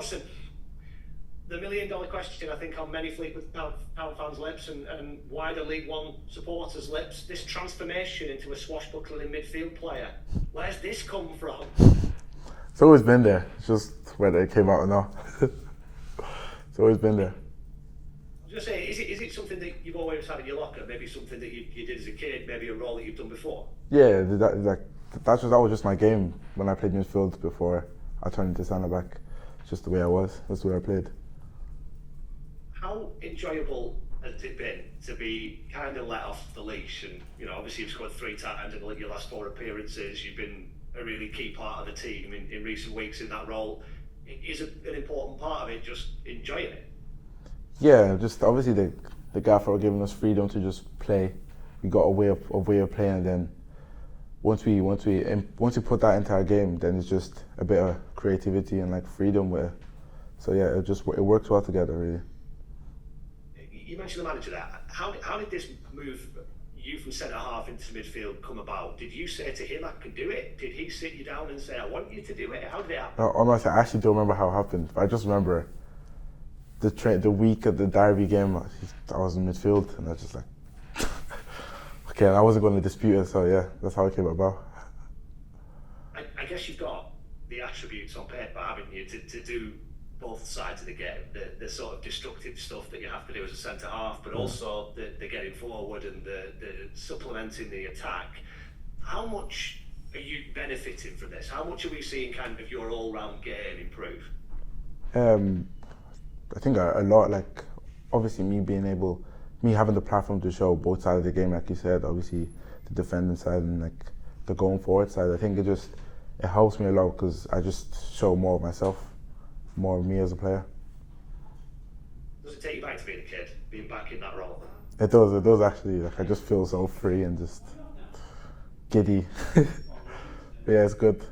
Bosun, the million-dollar question, I think, on many Fleetwood Town fans' lips and wider League One supporters' lips, this transformation into a swashbuckling midfield player. Where's this come from? It's always been there. It's just whether it came out or not. It's always been there. I was going to say, is it something that you've always had in your locker? Maybe something that you did as a kid, maybe a role that you've done before? Yeah, that was just my game when I played midfield before I turned into centre back. It's just the way I was. That's the way I played. How enjoyable has it been to be kind of let off the leash? And obviously you've scored 3 times in your last 4 appearances. You've been a really key part of the team in recent weeks in that role. Is an important part of it just enjoying it? Yeah, just obviously the gaffer are giving us freedom to just play. We got a way of playing, and then once we put that into our game, then it's just a bit of creativity and like freedom with it. So yeah, it works well together really. You mentioned the manager there. How did this move you from centre half into midfield come about? Did you say to him, I can do it? Did he sit you down and say, I want you to do it? How did it happen? Honestly, I actually don't remember how it happened. I just remember the week of the Derby game, I was in midfield, and I was just like, okay, and I wasn't going to dispute it, so yeah, that's how it came about. I guess you've got the attributes on paper, haven't you, to do both sides of the game, the sort of destructive stuff that you have to do as a centre half, but also the getting forward and the supplementing the attack. How much are you benefiting from this? How much are we seeing kind of your all-round game improve? I think a lot, like obviously me having the platform to show both sides of the game, like you said, obviously the defending side and like the going forward side. I think it helps me a lot because I just show more of myself, more of me as a player. Does it take you back to being a kid, being back in that role? It does actually. Like I just feel so free and just giddy. But yeah, it's good.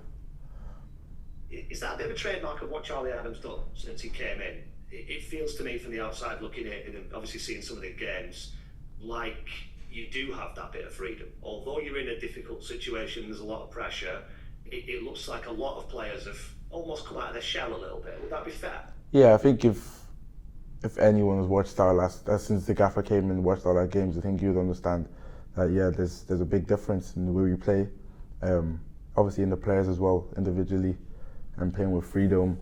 Is that a bit of a trademark of what Charlie Adams done since he came in? It feels to me from the outside looking at it and obviously seeing some of the games like you do have that bit of freedom. Although you're in a difficult situation, there's a lot of pressure, it looks like a lot of players have almost come out of their shell a little bit. Would that be fair? Yeah, I think if anyone has watched since the gaffer came in and watched all our games, I think you'd understand that yeah, there's a big difference in the way we play. Obviously in the players as well, individually, and playing with freedom.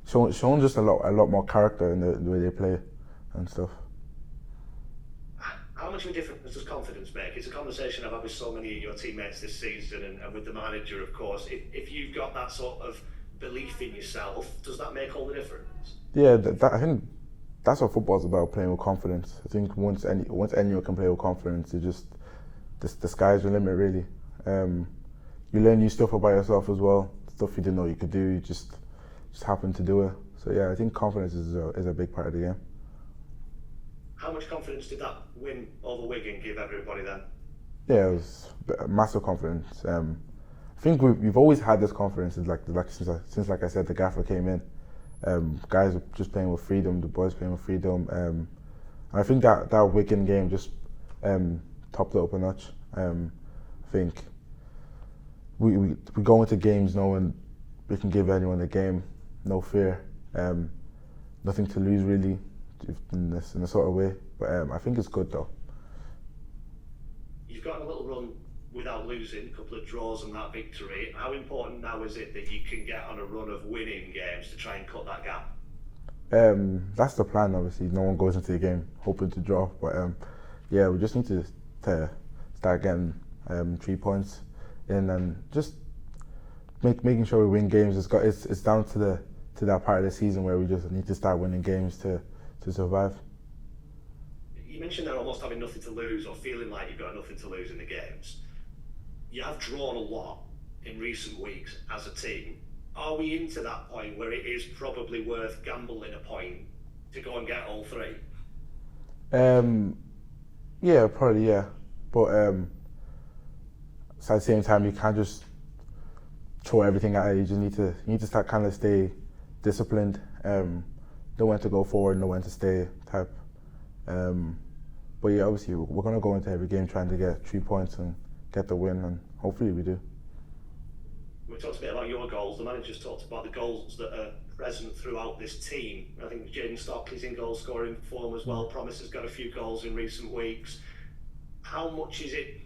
Showing just a lot more character in the way they play and stuff. How much of a difference does confidence make? It's a conversation I've had with so many of your teammates this season and with the manager, of course. If you've got that sort of belief in yourself, does that make all the difference? Yeah, I think that's what football's about, playing with confidence. I think once anyone can play with confidence, it just the sky's the limit really. You learn new stuff about yourself as well, stuff you didn't know you could do. You just happen to do it. So yeah, I think confidence is a big part of the game. How much confidence did that win over Wigan give everybody then? Yeah, it was massive confidence. I think we've always had this confidence since like I said, the gaffer came in. Guys are just playing with freedom, the boys playing with freedom. And I think that Wigan game just topped it up a notch. I think we go into games knowing we can give anyone a game, no fear, nothing to lose really, in a sort of way. But I think it's good though. You've got a little run without losing, a couple of draws and that victory. How important now is it that you can get on a run of winning games to try and cut that gap? That's the plan, obviously. No one goes into the game hoping to draw, but yeah, we just need to start getting 3 points in and just making sure we win games. It's down to that part of the season where we just need to start winning games to survive. You mentioned they're almost having nothing to lose or feeling like you've got nothing to lose in the games. You have drawn a lot in recent weeks as a team. Are we into that point where it is probably worth gambling a point to go and get all 3? Yeah, probably, yeah. But so at the same time, you can't just throw everything at it. You just need to start kind of stay disciplined. Know when to go forward, know when to stay type. But yeah, obviously we're gonna go into every game trying to get 3 points and get the win, and hopefully we do. we talked a bit about your goals. The manager's talked about the goals that are present throughout this team. I think Jaden Stockley's in goal scoring form as well. Promise has got a few goals in recent weeks. How much is it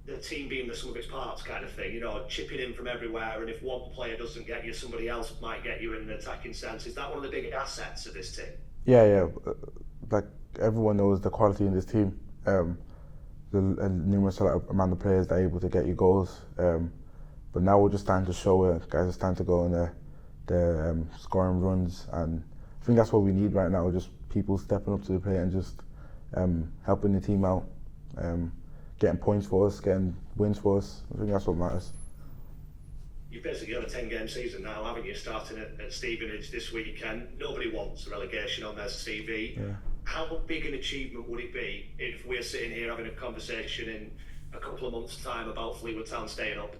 the team being the sum of its parts kind of thing? You know, chipping in from everywhere, and if one player doesn't get you, somebody else might get you in an attacking sense. Is that one of the big assets of this team? Yeah. Like everyone knows the quality in this team. The numerous amount of players that are able to get you goals. But now we're just starting to show it. Guys are starting to go on the scoring runs, and I think that's what we need right now. Just people stepping up to the plate and just helping the team out, getting points for us, getting wins for us. I think that's what matters. You've basically got a 10-game season now, haven't you? Starting at Stevenage this weekend. Nobody wants relegation on their CV. Yeah. How big an achievement would it be if we're sitting here having a conversation in a couple of months' time about Fleetwood Town staying up?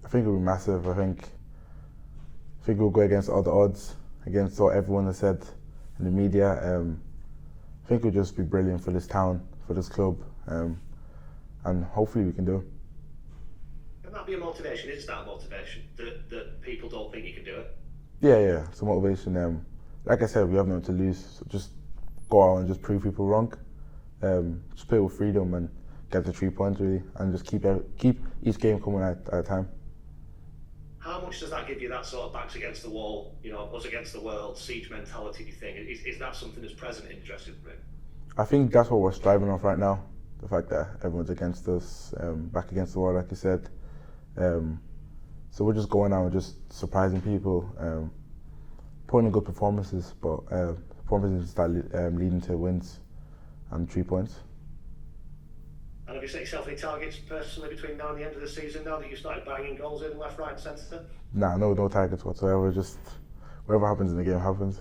I think it'll be massive. I think we'll go against all the odds, against what everyone has said in the media. I think it'll just be brilliant for this town, for this club, and hopefully we can do it. Can that be a motivation? Is that a motivation that people don't think you can do it? Yeah. It's a motivation. Like I said, we have nothing to lose. So just go out and just prove people wrong. Just play with freedom and get the 3 points really, and just keep each game coming at a time. How much does that give you, that sort of backs against the wall, you know, us against the world, siege mentality thing? Is that something that's present in the dressing room? I think that's what we're striving off right now. The fact that everyone's against us, back against the wall, like you said. So we're just going out and just surprising people, putting in good performances, but performances that leading to wins and 3 points. And have you set yourself any targets personally between now and the end of the season, now that you've started banging goals in left, right and centre? Nah, no targets whatsoever. Just whatever happens in the game happens.